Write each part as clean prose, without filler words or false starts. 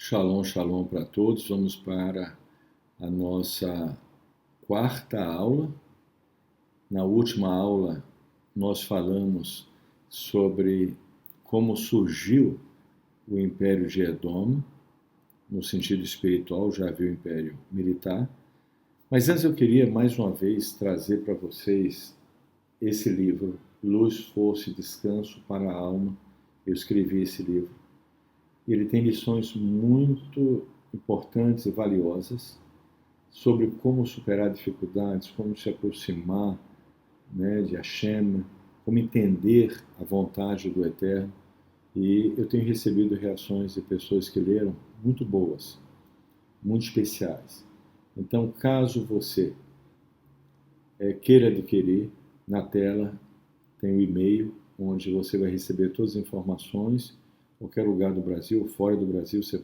Shalom, shalom para todos. Vamos para a nossa quarta aula. Na última aula, nós falamos sobre como surgiu o Império de Edom, no sentido espiritual, já viu o Império Militar. Mas antes eu queria, mais uma vez, trazer para vocês esse livro, Luz, Força e Descanso para a Alma. Eu escrevi esse livro. Ele tem lições muito importantes e valiosas sobre como superar dificuldades, como se aproximar, de Hashem, como entender a vontade do Eterno. E eu tenho recebido reações de pessoas que leram muito boas, muito especiais. Então, caso você queira adquirir, na tela tem o e-mail, onde você vai receber todas as informações. Qualquer lugar do Brasil, fora do Brasil, você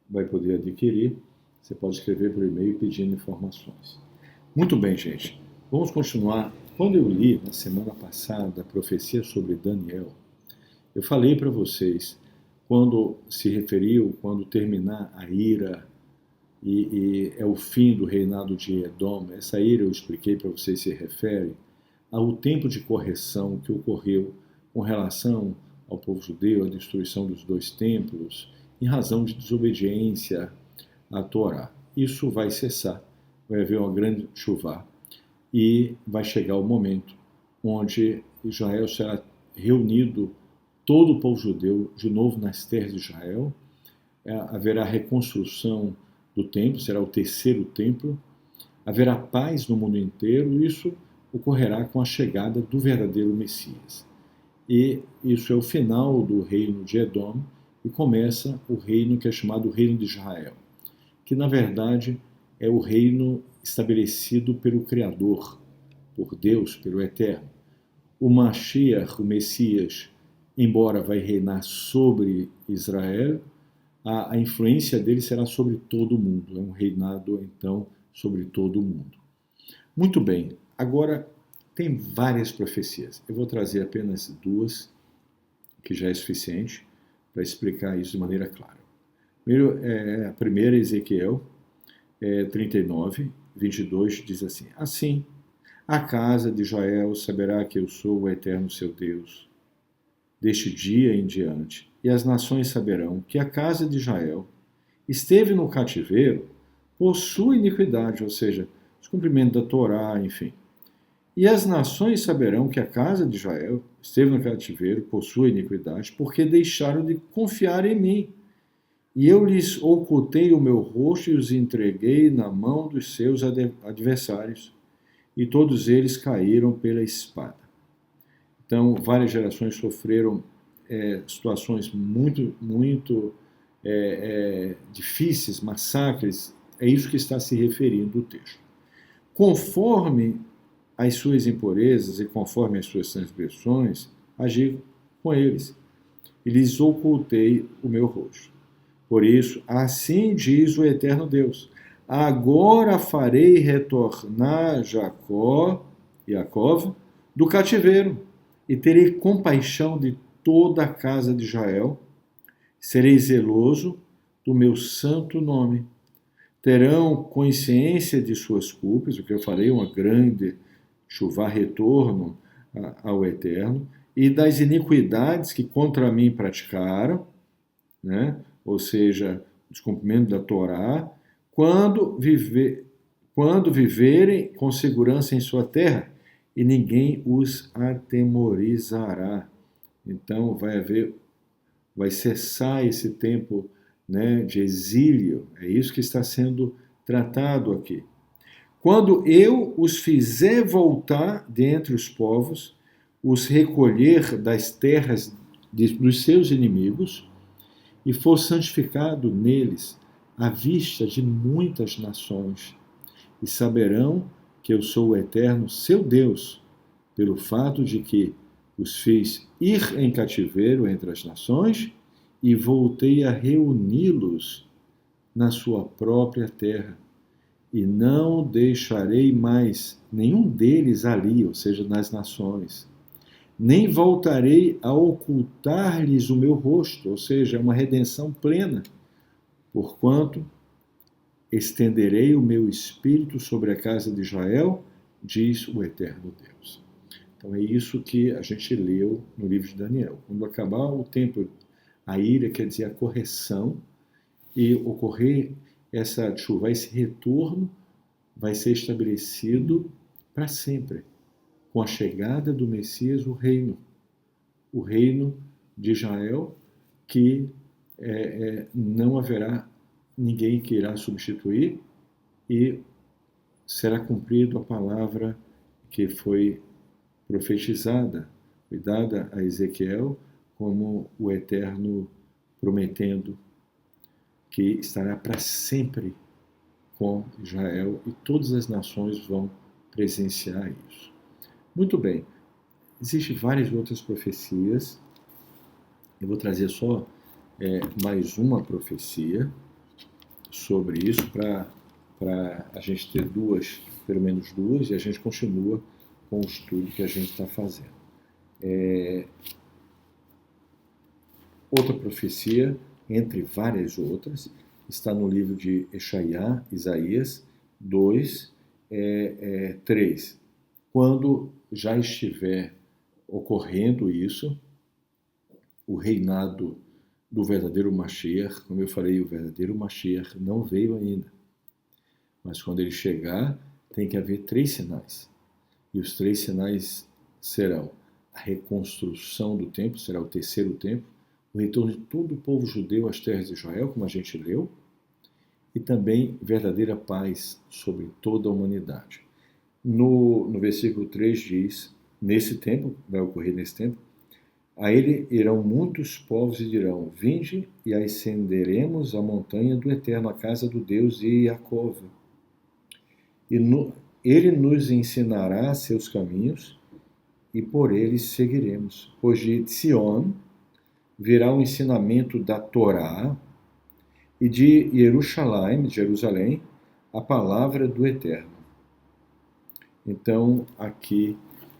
vai poder adquirir. Você pode escrever por e-mail pedindo informações. Muito bem, gente. Vamos continuar. Quando eu li, na semana passada, a profecia sobre Daniel, eu falei para vocês, quando se referiu, quando terminar a ira, e é o fim do reinado de Edom, essa ira, eu expliquei para vocês, se refere ao tempo de correção que ocorreu com relação ao povo judeu, a destruição dos dois templos, em razão de desobediência à Torá. Isso vai cessar, vai haver uma grande chuva e vai chegar o momento onde Israel será reunido, todo o povo judeu, de novo nas terras de Israel, haverá reconstrução do templo, será o terceiro templo, haverá paz no mundo inteiro, e isso ocorrerá com a chegada do verdadeiro Messias. E isso é o final do reino de Edom e começa o reino que é chamado o reino de Israel, que na verdade é o reino estabelecido pelo Criador, por Deus, pelo Eterno. O Mashiach, o Messias, embora vai reinar sobre Israel, a influência dele será sobre todo o mundo. É um reinado, então, sobre todo o mundo. Muito bem, agora tem várias profecias. Eu vou trazer apenas duas, que já é suficiente para explicar isso de maneira clara. Primeiro, a primeira, Ezequiel 39, 22, diz assim: Assim, a casa de Israel saberá que eu sou o Eterno seu Deus, deste dia em diante, e as nações saberão que a casa de Israel esteve no cativeiro por sua iniquidade, ou seja, descumprimento da Torá, enfim. E as nações saberão que a casa de Israel esteve no cativeiro por sua iniquidade, porque deixaram de confiar em mim. E eu lhes ocultei o meu rosto e os entreguei na mão dos seus adversários, e todos eles caíram pela espada. Então, várias gerações sofreram situações muito difíceis, massacres. É isso que está se referindo o texto. Conforme as suas impurezas e conforme as suas transgressões, agi com eles, e lhes ocultei o meu rosto. Por isso, assim diz o Eterno Deus: agora farei retornar Jacó do cativeiro, e terei compaixão de toda a casa de Israel. Serei zeloso do meu santo nome. Terão consciência de suas culpas, o que eu falei, uma grande chuva, retorno ao Eterno, e das iniquidades que contra mim praticaram, ou seja, o descumprimento da Torá, quando viverem com segurança em sua terra, e ninguém os atemorizará. Então vai cessar esse tempo de exílio. É isso que está sendo tratado aqui. Quando eu os fizer voltar dentre os povos, os recolher das terras dos seus inimigos, e for santificado neles à vista de muitas nações, e saberão que eu sou o Eterno, seu Deus, pelo fato de que os fiz ir em cativeiro entre as nações e voltei a reuni-los na sua própria terra. E não deixarei mais nenhum deles ali, ou seja, nas nações. Nem voltarei a ocultar-lhes o meu rosto, ou seja, uma redenção plena, porquanto estenderei o meu espírito sobre a casa de Israel, diz o eterno Deus. Então é isso que a gente leu no livro de Daniel. Quando acabar o tempo, a ira quer dizer a correção, e ocorrer essa chuva, esse retorno vai ser estabelecido para sempre, com a chegada do Messias, o reino de Israel, que não haverá ninguém que irá substituir, e será cumprido a palavra que foi profetizada, foi dada a Ezequiel como o Eterno prometendo que estará para sempre com Israel, e todas as nações vão presenciar isso. Muito bem, existem várias outras profecias. Eu vou trazer só mais uma profecia sobre isso, para a gente ter pelo menos duas, e a gente continua com o estudo que a gente está fazendo. Outra profecia, entre várias outras, está no livro de Isaías 2, 3. Quando já estiver ocorrendo isso, o reinado do verdadeiro Mashiach, como eu falei, o verdadeiro Mashiach não veio ainda. Mas quando ele chegar, tem que haver 3 sinais. E os 3 sinais serão a reconstrução do templo, será o terceiro templo, o retorno de todo o povo judeu às terras de Israel, como a gente leu, e também verdadeira paz sobre toda a humanidade. No versículo 3 diz, nesse tempo, vai ocorrer nesse tempo, a ele irão muitos povos e dirão, vinde e ascenderemos a montanha do Eterno, a casa do Deus de Jacó. E ele nos ensinará seus caminhos, e por eles seguiremos. Pois de Sion virá o ensinamento da Torá, e de Jerusalém, a palavra do Eterno. Então, aqui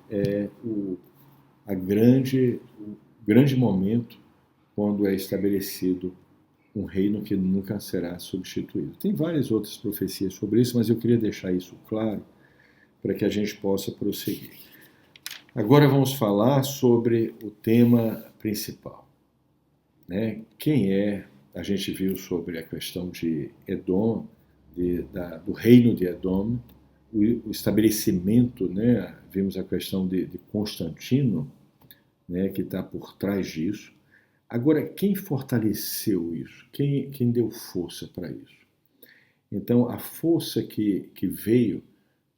é o grande momento quando é estabelecido um reino que nunca será substituído. Tem várias outras profecias sobre isso, mas eu queria deixar isso claro para que a gente possa prosseguir. Agora vamos falar sobre o tema principal. Quem a gente viu sobre a questão de Edom, do reino de Edom, o estabelecimento, vimos a questão de Constantino, que está por trás disso. Agora, quem fortaleceu isso? Quem deu força para isso? Então, a força que veio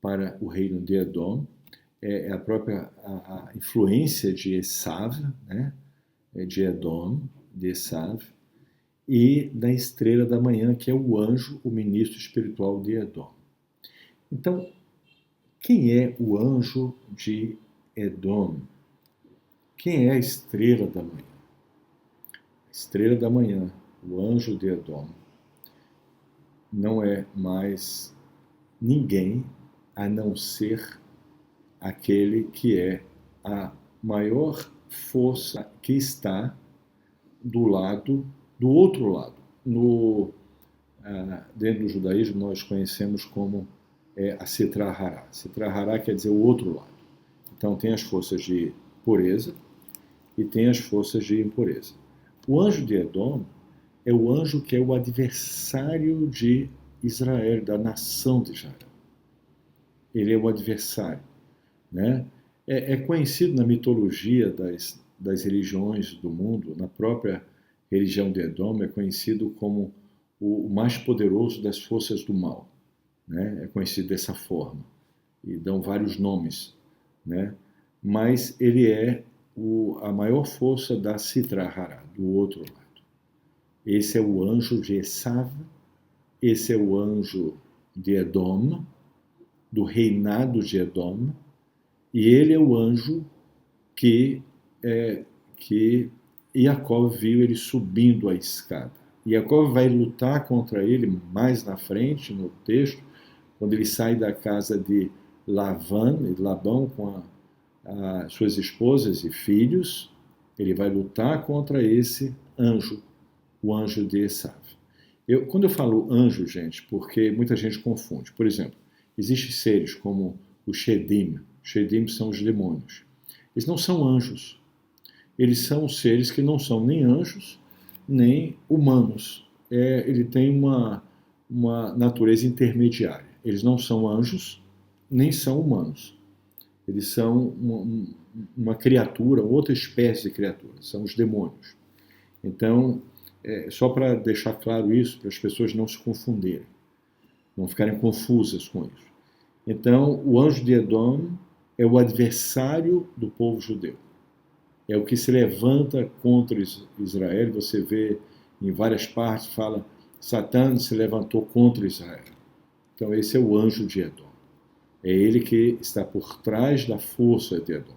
para o reino de Edom é a própria a influência de Esav, de Edom, de Esav, e da estrela da manhã, que é o anjo, o ministro espiritual de Edom. Então, quem é o anjo de Edom? Quem é a estrela da manhã? A estrela da manhã, o anjo de Edom, não é mais ninguém a não ser aquele que é a maior força que está do outro lado. Dentro do judaísmo, nós conhecemos como a Sitra Hará. Sitra Hará quer dizer o outro lado. Então, tem as forças de pureza e tem as forças de impureza. O anjo de Edom é o anjo que é o adversário de Israel, da nação de Israel. Ele é o adversário. É conhecido na mitologia das religiões do mundo, na própria religião de Edom, é conhecido como o mais poderoso das forças do mal. É conhecido dessa forma. E dão vários nomes. Mas ele é a maior força da Sitra Hará, do outro lado. Esse é o anjo de Esav, esse é o anjo de Edom, do reinado de Edom, e ele é o anjo que Jacó viu ele subindo a escada. Jacó vai lutar contra ele mais na frente, no texto, quando ele sai da casa de Labão com as suas esposas e filhos, ele vai lutar contra esse anjo, o anjo de Esav. Quando eu falo anjo, gente, porque muita gente confunde. Por exemplo, existem seres como os Shedim. Shedim são os demônios. Eles não são anjos. Eles são seres que não são nem anjos, nem humanos. Ele tem uma natureza intermediária. Eles não são anjos, nem são humanos. Eles são uma criatura, outra espécie de criatura. São os demônios. Então, só para deixar claro isso, para as pessoas não se confundirem, não ficarem confusas com isso. Então, o anjo de Edom é o adversário do povo judeu. É o que se levanta contra Israel. Você vê em várias partes, fala, Satã se levantou contra Israel. Então, esse é o anjo de Edom. É ele que está por trás da força de Edom.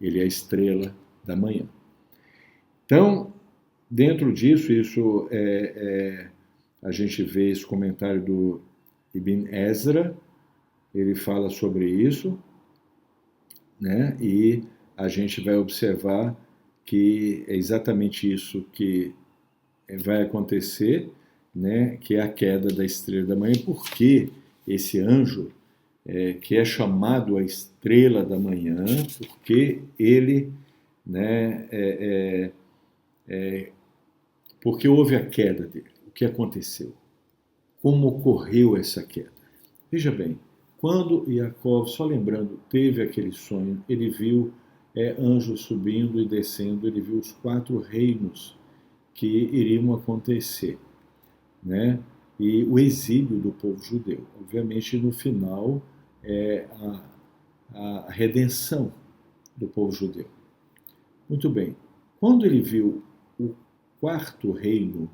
Ele é a estrela da manhã. Então, dentro disso, a gente vê esse comentário do Ibn Ezra, ele fala sobre isso, né? E a gente vai observar que é exatamente isso que vai acontecer, né? Que é a queda da estrela da manhã. Por que esse anjo, que é chamado a estrela da manhã, porque ele, né? Porque houve a queda dele. O que aconteceu? Como ocorreu essa queda? Veja bem, quando Jacob, só lembrando, teve aquele sonho, ele viu anjos subindo e descendo, ele viu os 4 reinos que iriam acontecer, né? E o exílio do povo judeu. Obviamente, no final, a redenção do povo judeu. Muito bem. Quando ele viu o 4º reino,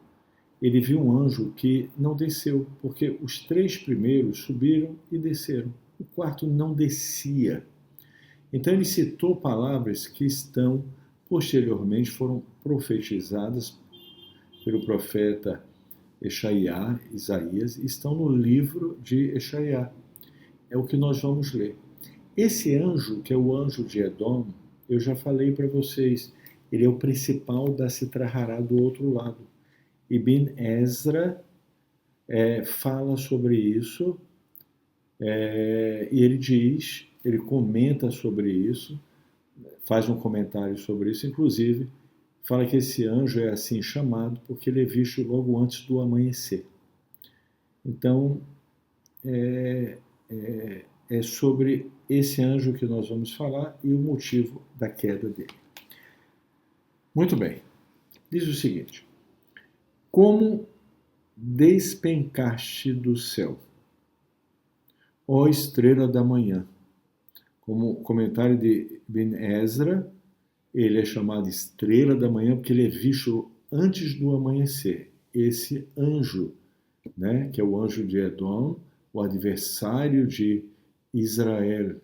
ele viu um anjo que não desceu, porque os 3 primeiros subiram e desceram. O 4º não descia. Então ele citou palavras que posteriormente foram profetizadas pelo profeta Isaías, estão no livro de Eshaiá. É o que nós vamos ler. Esse anjo, que é o anjo de Edom, eu já falei para vocês, ele é o principal da Sitrahará do outro lado. Ibn Ezra fala sobre isso, e ele comenta sobre isso, faz um comentário sobre isso, inclusive fala que esse anjo é assim chamado porque ele é visto logo antes do amanhecer. Então, é sobre esse anjo que nós vamos falar e o motivo da queda dele. Muito bem, diz o seguinte: como despencaste do céu, ó estrela da manhã. Como comentário de Ibn Ezra, ele é chamado estrela da manhã porque ele é visto antes do amanhecer. Esse anjo, né, que é o anjo de Edom, o adversário de Israel,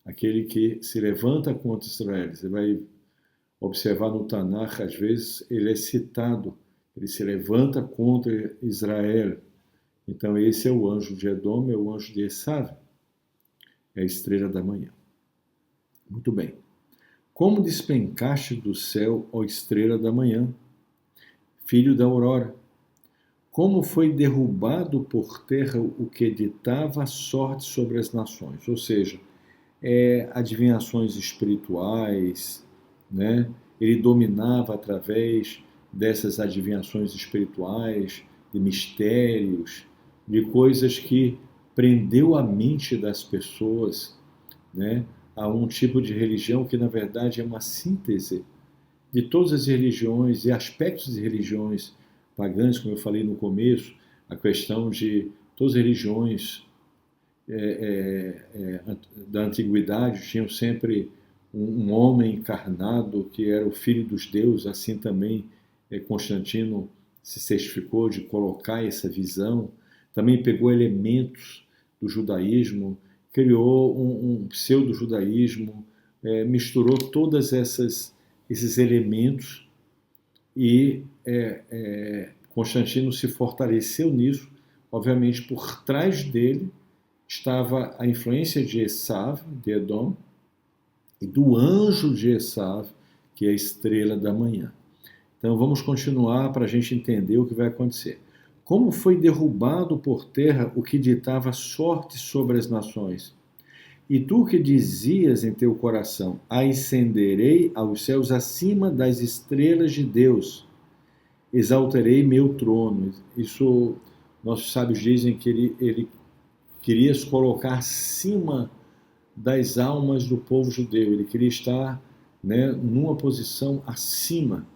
aquele que se levanta contra Israel. Você vai observar no Tanakh, às vezes ele é citado, ele se levanta contra Israel. Então esse é o anjo de Edom, é o anjo de Esav, é a estrela da manhã. Muito bem. Como despencaste do céu, ó estrela da manhã, filho da aurora? Como foi derrubado por terra o que ditava a sorte sobre as nações? Ou seja, adivinhações espirituais, né? Ele dominava através dessas adivinhações espirituais, de mistérios, de coisas que prendeu a mente das pessoas, né, a um tipo de religião que, na verdade, é uma síntese de todas as religiões e aspectos de religiões pagãs, como eu falei no começo, a questão de todas as religiões da antiguidade tinham sempre um homem encarnado que era o filho dos deuses. Assim também Constantino se certificou de colocar essa visão. Também pegou elementos do judaísmo, criou um pseudo-judaísmo, misturou todos esses elementos e Constantino se fortaleceu nisso. Obviamente, por trás dele estava a influência de Esav, de Edom, e do anjo de Esav, que é a estrela da manhã. Então vamos continuar para a gente entender o que vai acontecer. como foi derrubado por terra o que ditava sorte sobre as nações. E tu que dizias em teu coração, ascenderei aos céus acima das estrelas de Deus, exaltarei meu trono. Isso, nossos sábios dizem que ele queria se colocar acima das almas do povo judeu, ele queria estar, né, numa posição acima.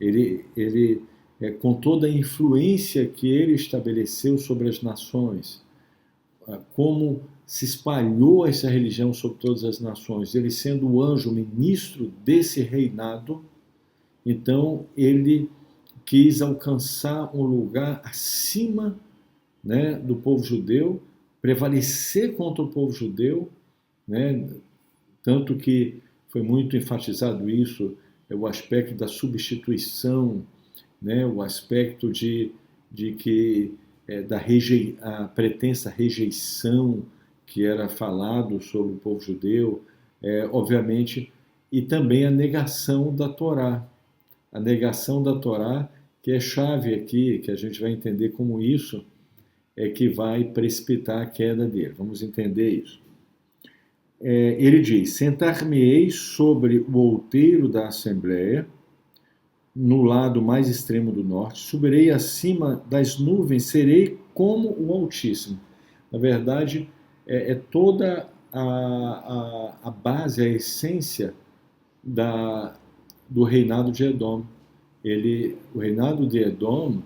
Ele com toda a influência que ele estabeleceu sobre as nações, como se espalhou essa religião sobre todas as nações, ele sendo o anjo, o ministro desse reinado, então ele quis alcançar um lugar acima, né, do povo judeu, prevalecer contra o povo judeu, né, tanto que foi muito enfatizado isso, o aspecto da substituição, né, o aspecto de que a pretensa rejeição que era falado sobre o povo judeu, obviamente, e também a negação da Torá. A negação da Torá, que é chave aqui, que a gente vai entender como isso é que vai precipitar a queda dele. Vamos entender isso. Ele diz, sentar-me-ei sobre o outeiro da Assembleia, no lado mais extremo do norte, subirei acima das nuvens, serei como o Altíssimo. Na verdade, toda a base, a essência do reinado de Edom. O reinado de Edom,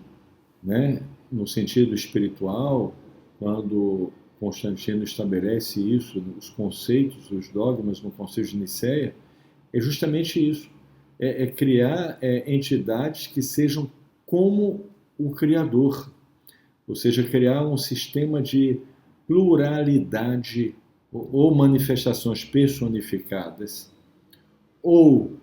né, no sentido espiritual, quando Constantino estabelece isso, os conceitos, os dogmas no Concílio de Nicéia, é justamente isso. Criar entidades que sejam como o Criador, ou seja, criar um sistema de pluralidade ou manifestações personificadas, ou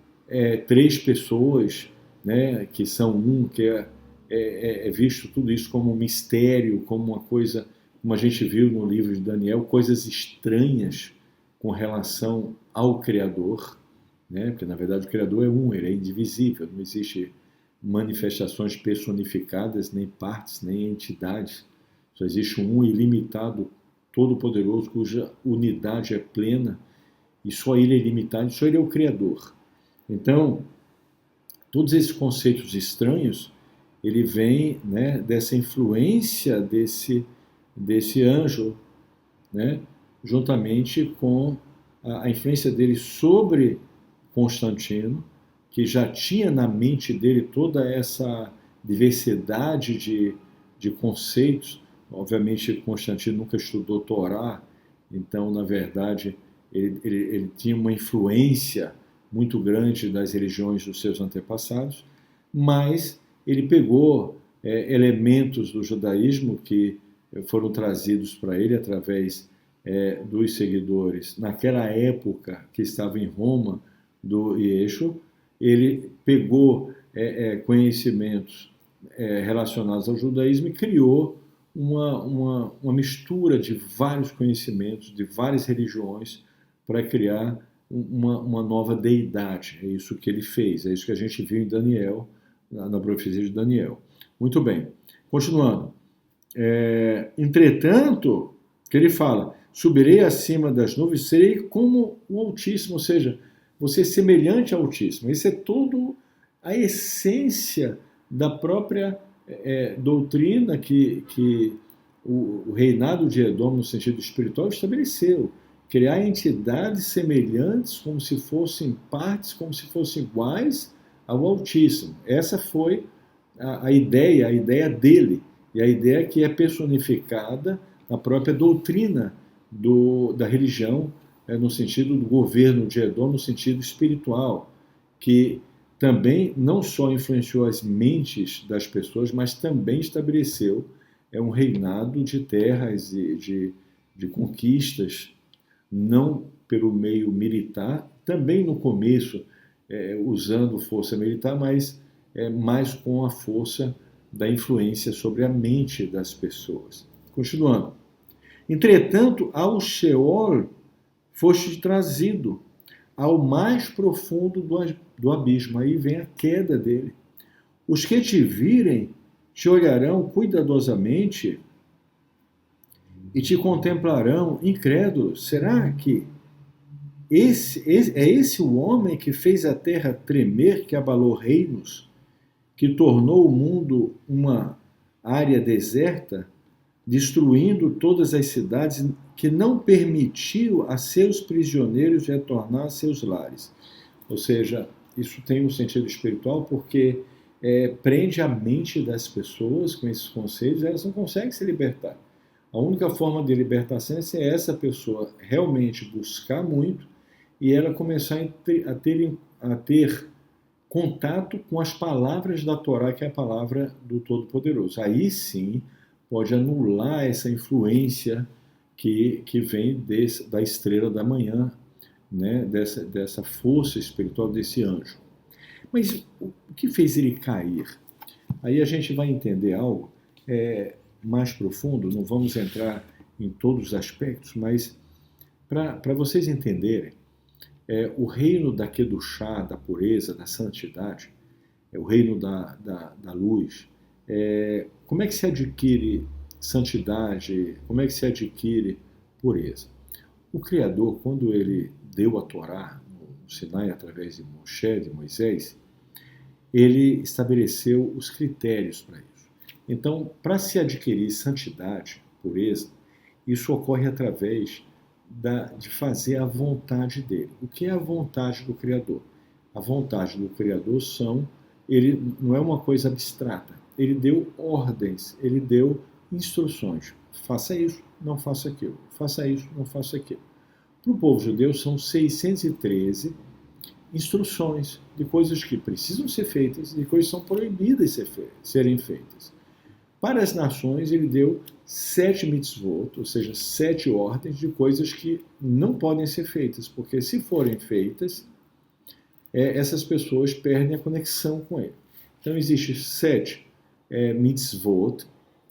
três pessoas, né, que são que é visto tudo isso como um mistério, como uma coisa, como a gente viu no livro de Daniel, coisas estranhas com relação ao Criador, né? Porque na verdade o Criador é um, ele é indivisível, não existe manifestações personificadas, nem partes, nem entidades. Só existe um ilimitado, todo-poderoso, cuja unidade é plena, e só ele é ilimitado, só ele é o Criador. Então, todos esses conceitos estranhos, ele vem, né, dessa influência desse anjo, né, juntamente com a influência dele sobre Constantino, que já tinha na mente dele toda essa diversidade de conceitos. Obviamente, Constantino nunca estudou Torá, então, na verdade, ele tinha uma influência muito grande das religiões dos seus antepassados, mas ele pegou elementos do judaísmo que foram trazidos para ele através dos seguidores naquela época que estava em Roma do Yeshua. Ele pegou conhecimentos relacionados ao judaísmo e criou uma mistura de vários conhecimentos, de várias religiões, para criar uma nova deidade. É isso que ele fez, é isso que a gente viu em Daniel, na profecia de Daniel. Muito bem, continuando. Entretanto, que ele fala, subirei acima das nuvens, serei como o Altíssimo, ou seja, você é semelhante ao Altíssimo. Isso é toda a essência da própria doutrina que o reinado de Edom, no sentido espiritual, estabeleceu. Criar entidades semelhantes, como se fossem partes, como se fossem iguais ao Altíssimo. Essa foi a ideia dele, e a ideia que é personificada na própria doutrina da religião, no sentido do governo de Edom, no sentido espiritual, que também não só influenciou as mentes das pessoas, mas também estabeleceu um reinado de terras e de conquistas, não pelo meio militar, também no começo usando força militar, mas mais com a força da influência sobre a mente das pessoas. Continuando. Entretanto, ao Sheol foste trazido, ao mais profundo do abismo. Aí vem a queda dele. Os que te virem te olharão cuidadosamente e te contemplarão incrédulos. Será que é esse o homem que fez a terra tremer, que abalou reinos, que tornou o mundo uma área deserta, destruindo todas as cidades, que não permitiu a seus prisioneiros retornar a seus lares? Ou seja, isso tem um sentido espiritual porque prende a mente das pessoas com esses conceitos, elas não conseguem se libertar. A única forma de libertação é essa pessoa realmente buscar muito e ela começar a ter contato com as palavras da Torá, que é a palavra do Todo-Poderoso. Aí sim pode anular essa influência que vem da estrela da manhã, né? dessa força espiritual desse anjo. Mas o que fez ele cair? Aí a gente vai entender algo mais profundo, não vamos entrar em todos os aspectos, mas para vocês entenderem, o reino da Kedushá, da pureza, da santidade, o reino da luz, como é que se adquire santidade, como é que se adquire pureza? O Criador, quando ele deu a Torá no Sinai através de Moshe, de Moisés, ele estabeleceu os critérios para isso. Então, para se adquirir santidade, pureza, isso ocorre através de fazer a vontade dele. O que é a vontade do Criador? A vontade do Criador ele não é uma coisa abstrata. Ele deu ordens, ele deu instruções. Faça isso, não faça aquilo. Faça isso, não faça aquilo. Para o povo judeu são 613 instruções de coisas que precisam ser feitas e coisas que são proibidas serem feitas. Para as nações, ele deu 7 mitzvot, ou seja, 7 ordens de coisas que não podem ser feitas, porque se forem feitas, essas pessoas perdem a conexão com ele. Então, existem 7 mitzvot,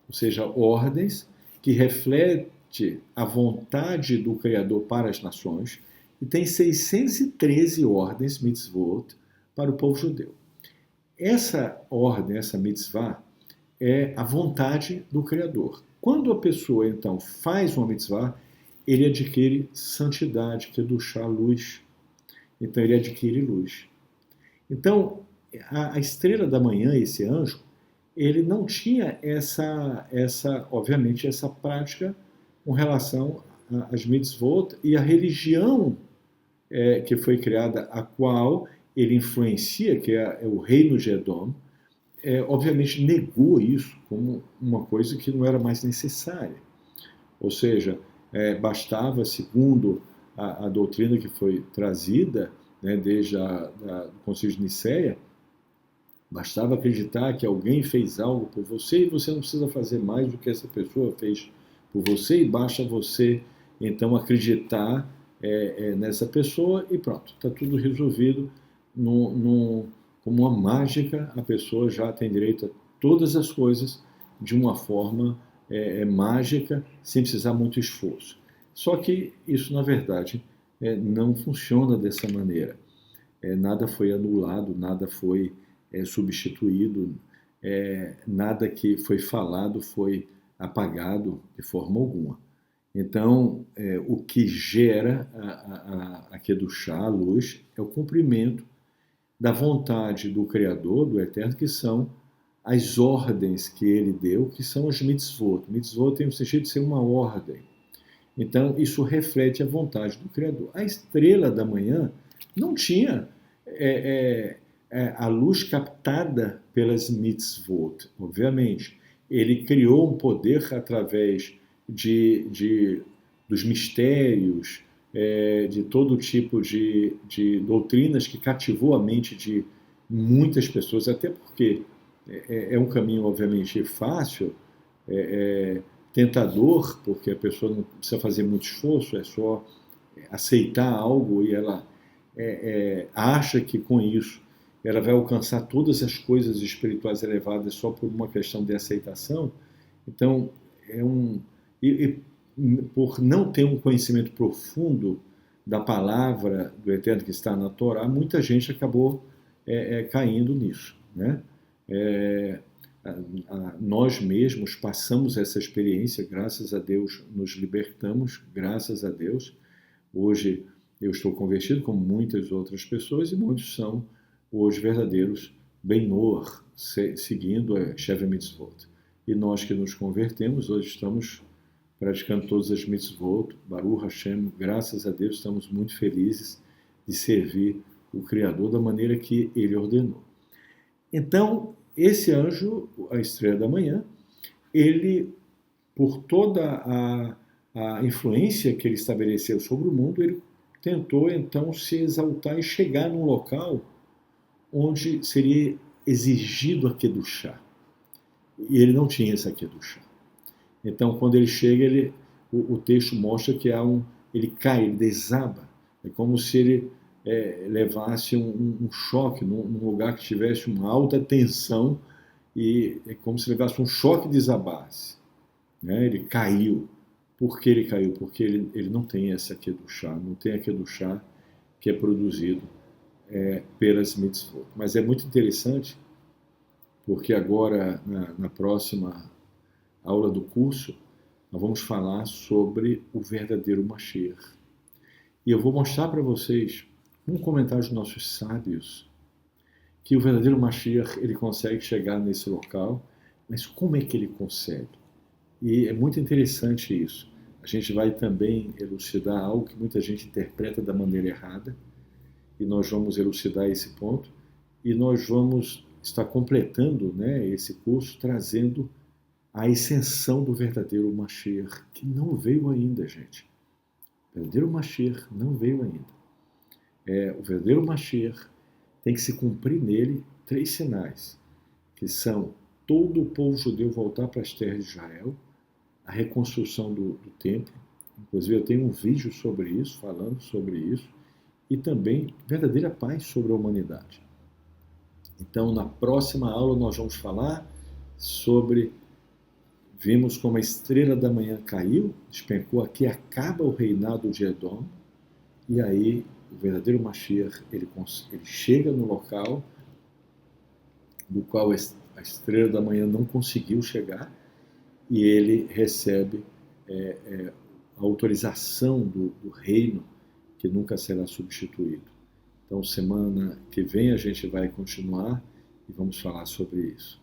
ou seja, ordens, que refletem a vontade do Criador para as nações, e tem 613 ordens, mitzvot, para o povo judeu. Essa ordem, essa mitzvah, é a vontade do Criador. Quando a pessoa, então, faz uma mitzvah, ele adquire santidade, que é duchar luz. Então, ele adquire luz. Então, a estrela da manhã, esse anjo, ele não tinha obviamente, essa prática com relação às mitzvot e à religião que foi criada, a qual ele influencia, que é o reino de Edom, obviamente negou isso como uma coisa que não era mais necessária. Ou seja, bastava, segundo a doutrina que foi trazida, né, desde o Concílio de Nicéia, bastava acreditar que alguém fez algo por você e você não precisa fazer mais do que essa pessoa fez por você, e basta você, então, acreditar nessa pessoa e pronto, está tudo resolvido. Como uma mágica, a pessoa já tem direito a todas as coisas de uma forma mágica, sem precisar muito esforço. Só que isso, na verdade, não funciona dessa maneira. Nada foi anulado, nada foi substituído, nada que foi falado foi apagado de forma alguma. Então, o que gera a Kedushá, a luz, é o cumprimento da vontade do Criador, do Eterno, que são as ordens que ele deu, que são as mitzvot. Mitzvot tem o sentido de ser uma ordem. Então, isso reflete a vontade do Criador. A estrela da manhã não tinha a luz captada pelas mitzvot, obviamente. Ele criou um poder através dos mistérios, de todo tipo de doutrinas que cativou a mente de muitas pessoas, até porque é um caminho, obviamente, fácil, tentador, porque a pessoa não precisa fazer muito esforço, é só aceitar algo e ela acha que com isso ela vai alcançar todas as coisas espirituais elevadas só por uma questão de aceitação. Então, por não ter um conhecimento profundo da palavra do Eterno que está na Torá, muita gente acabou caindo nisso, né? nós mesmos passamos essa experiência, graças a Deus nos libertamos, graças a Deus. Hoje eu estou convertido como muitas outras pessoas e muitos são hoje verdadeiros Ben-Noach, seguindo a Sheva Mitzvot. E nós que nos convertemos, hoje estamos praticando todas as mitzvot, Baruch Hashem, graças a Deus estamos muito felizes de servir o Criador da maneira que Ele ordenou. Então, esse anjo, a estrela da manhã, ele, por toda a influência que ele estabeleceu sobre o mundo, ele tentou então se exaltar e chegar num local onde seria exigido a Kedushá. E ele não tinha essa Kedushá. Então, quando ele chega, o texto mostra que ele cai, ele desaba. É como se ele levasse um choque num lugar que tivesse uma alta tensão e é como se levasse um choque e desabasse. Né? Ele caiu. Por que ele caiu? Porque ele não tem essa Kedushá, não tem a Kedushá que é produzido pelas mitzvot. Mas é muito interessante, porque agora, na próxima aula do curso, nós vamos falar sobre o verdadeiro Mashiach. E eu vou mostrar para vocês um comentário dos nossos sábios, que o verdadeiro Mashiach, ele consegue chegar nesse local, mas como é que ele consegue? E é muito interessante isso. A gente vai também elucidar algo que muita gente interpreta da maneira errada, e nós vamos elucidar esse ponto, e nós vamos estar completando, né, esse curso, trazendo a ascensão do verdadeiro Mashiach, que não veio ainda, gente. O verdadeiro Mashiach não veio ainda. O verdadeiro Mashiach tem que se cumprir nele 3 sinais, que são todo o povo judeu voltar para as terras de Israel, a reconstrução do templo, inclusive eu tenho um vídeo sobre isso, falando sobre isso, e também verdadeira paz sobre a humanidade. Então, na próxima aula nós vamos falar sobre, vimos como a estrela da manhã caiu, despencou aqui, acaba o reinado de Edom, e aí o verdadeiro Mashiach, ele chega no local do qual a estrela da manhã não conseguiu chegar, e ele recebe a autorização do reino, que nunca será substituído. Então, semana que vem a gente vai continuar e vamos falar sobre isso.